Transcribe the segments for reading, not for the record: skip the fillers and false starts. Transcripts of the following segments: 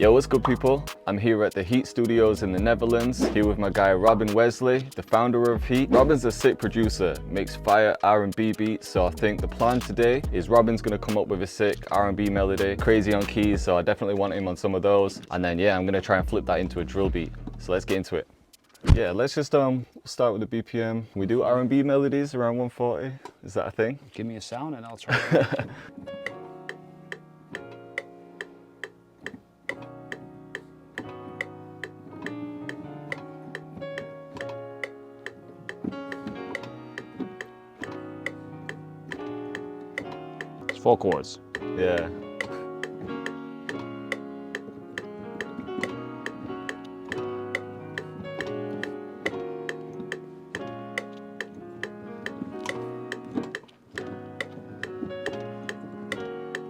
Yo, what's good people? I'm here at the HEATE studios in the Netherlands, here with my guy Robin Wesley, the founder of HEATE. Robin's a sick producer, makes fire R&B beats, so I think the plan today is Robin's gonna come up with a sick R&B melody, crazy on keys, so I definitely want him on some of those. And then yeah, I'm gonna try and flip that into a drill beat. So let's get into it. Yeah, let's just start with the BPM. We do R&B melodies around 140. Is that a thing? Give me a sound and I'll try it. It's 4 chords. Yeah.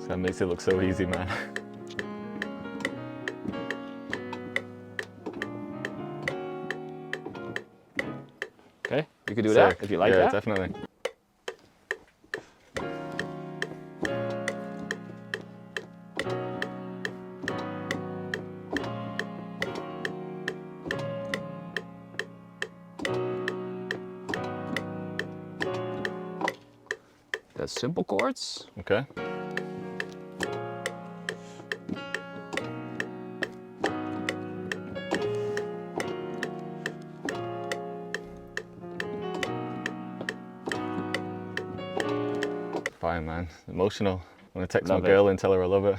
That makes it look so easy, man. Okay, you could do that if you like that. Yeah, definitely. That's simple chords. Okay. Fine, man. Emotional. I'm gonna text my girl and tell her I love her.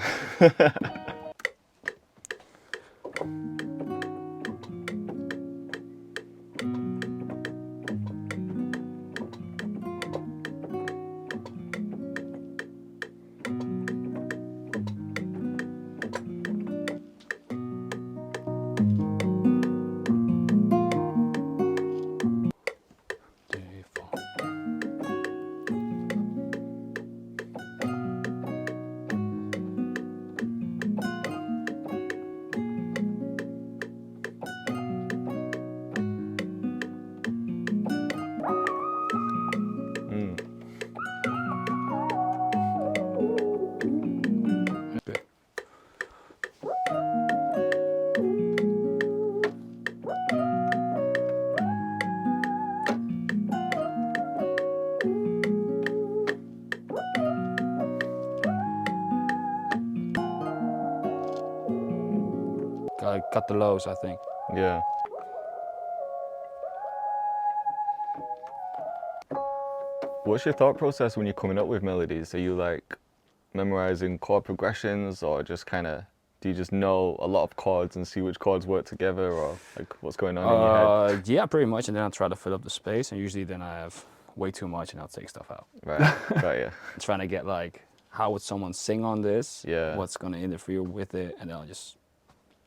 Cut the lows, I think. Yeah. What's your thought process when you're coming up with melodies? Are you like memorizing chord progressions, or just kind of, do you just know a lot of chords and see which chords work together, or like what's going on in your head? Yeah, pretty much, and then I'll try to fill up the space, and usually then I have way too much and I'll take stuff out. Right, got you. Trying to get like, how would someone sing on this? Yeah. What's gonna interfere with it, and then I'll just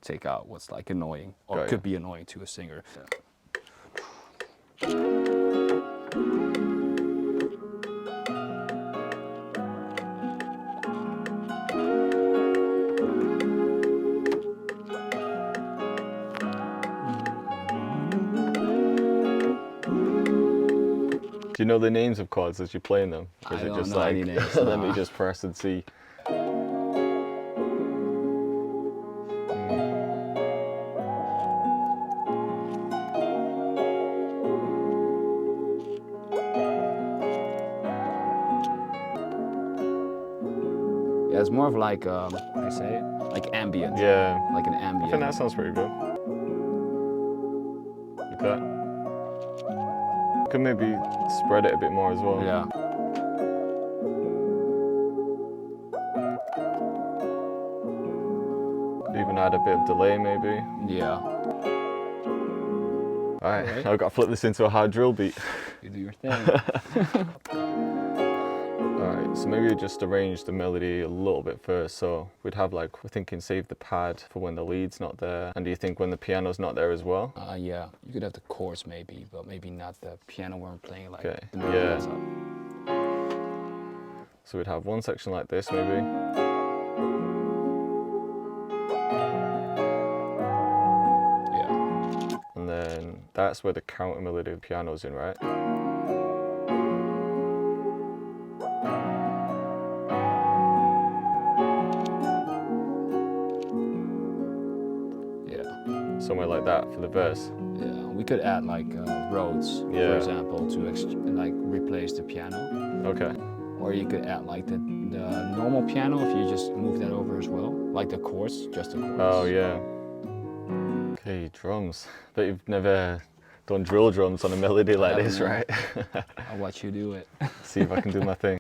take out what's like annoying, or Got could you. be annoying to a singer. Do you know the names of chords as you're playing them? Or is I it don't just know like, any names, let me nah. just press and see? Yeah, it's more of like, how do I say it? Like ambient. Yeah. Like an I ambient. think that sounds pretty good. Like that. Could maybe spread it a bit more as well. Yeah. Could even add a bit of delay maybe. Yeah. Alright, I've got to flip this into a hard drill beat. You do your thing. Alright, so maybe just arrange the melody a little bit first. So we'd have like, we're thinking save the pad for when the lead's not there. And do you think when the piano's not there as well? Yeah, you could have the chords maybe, but maybe not the piano where I'm playing like Okay, the melody yeah. goes up. So we'd have one section like this maybe. Yeah. And then that's where the counter melody of the piano's in, right? somewhere like that for the verse. Yeah, we could add like Rhodes, for example, to like replace the piano. Okay. Or you could add like the normal piano if you just move that over as well, like the chords, just the chords. Oh yeah. Okay, drums. Bet you've never done drill drums on a melody like this, right? I'll watch you do it. See if I can do my thing.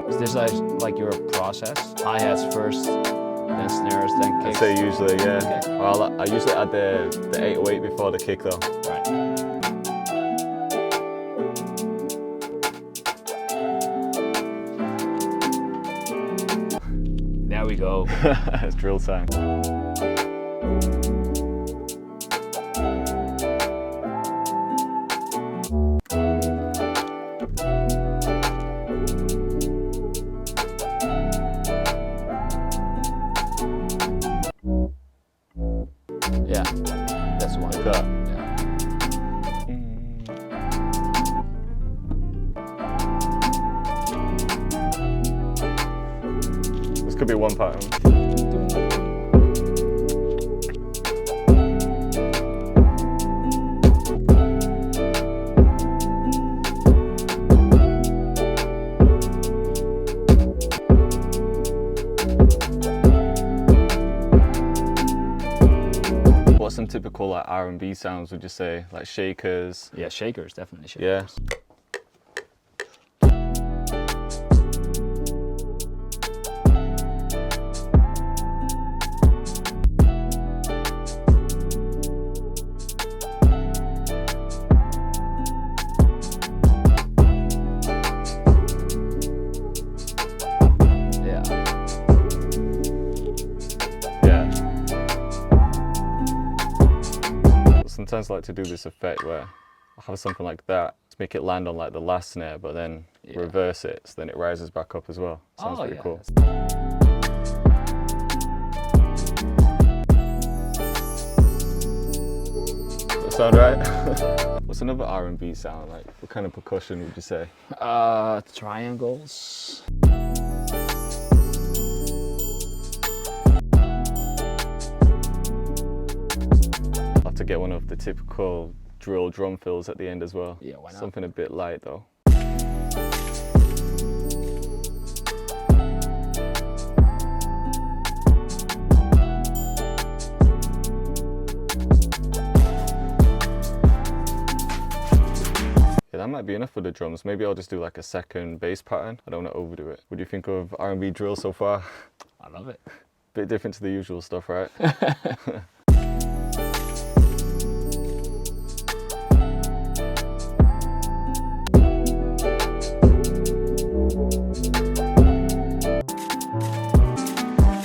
Is this like your process? Hi-hats first, then snares, then kicks? I'd say usually, yeah. Okay. Well, I usually add the 808 before the kick though. Right. There we go. It's drill time. Yeah, that's one. Like that. This could be one pattern. What's some typical like R&B sounds would you say? Like shakers? Yeah, shakers, definitely shakers. Yeah. Sometimes I like to do this effect where I have something like that to make it land on like the last snare, but then reverse it, so then it rises back up as well. Sounds pretty cool. Does that sound right? What's another R&B sound like? What kind of percussion would you say? Triangles. To get one of the typical drill drum fills at the end as well. Yeah, why not? Something a bit light though. Yeah, that might be enough for the drums. Maybe I'll just do like a second bass pattern. I don't want to overdo it. What do you think of R&B drill so far? I love it. Bit different to the usual stuff, right?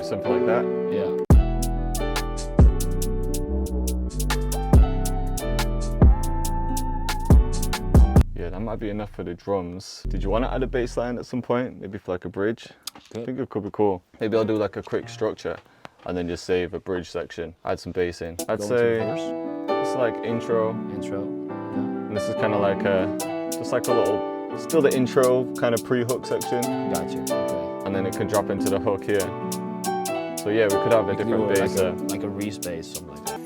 Something like that? Yeah. Yeah, that might be enough for the drums. Did you want to add a bass line at some point? Maybe for like a bridge? Good. I think it could be cool. Maybe I'll do like a quick structure and then just save a bridge section. Add some bass in. I'd say it's like intro. Intro. Yeah. And this is kind of like just like a little, still the intro kind of pre-hook section. Gotcha. Okay. And then it can drop into the hook here. So yeah, we could have a different bass there. Like a Reese bass, something like that.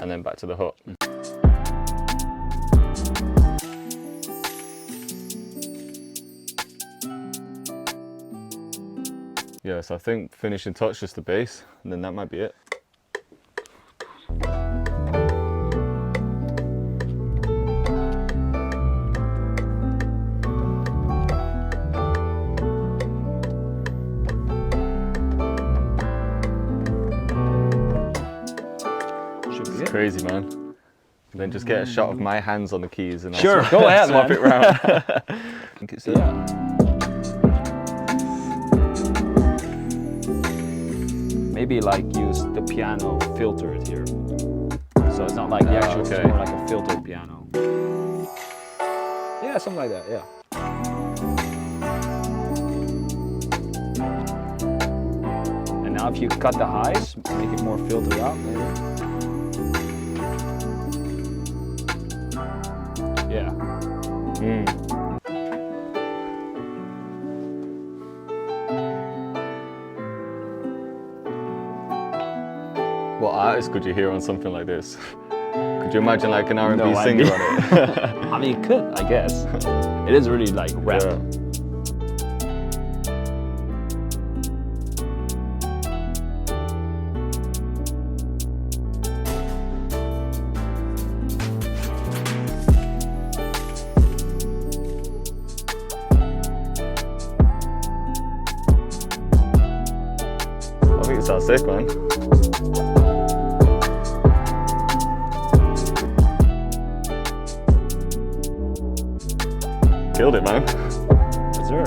And then back to the hook. Yeah, so I think finishing touch, just the bass, and then that might be it. crazy, man. And then just get a shot of my hands on the keys and I'll Sure, go ahead, swap man. it round. I think it's Maybe like use the piano filter it here. So it's not like the actual, okay. it's more like a filtered piano. Yeah, something like that, yeah. And now if you cut the highs, make it more filtered out, maybe. Yeah. What artist could you hear on something like this? Could you imagine like an R&B No singer idea. on it? I mean, it could, I guess. It is really like rap. Yeah. I think it sounds sick, man. Killed it, man. Yes, sir.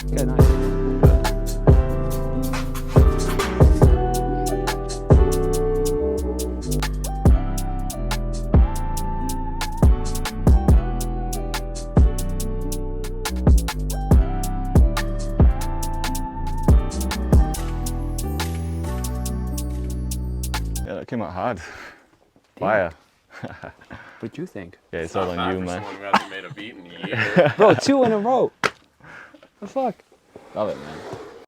Okay, nice. Yeah, that came out hard. Fire. What do you think? Yeah, it's all on you, man. Someone who hasn't made a beat in years. Bro, 2 in a row. The fuck? Love it, man.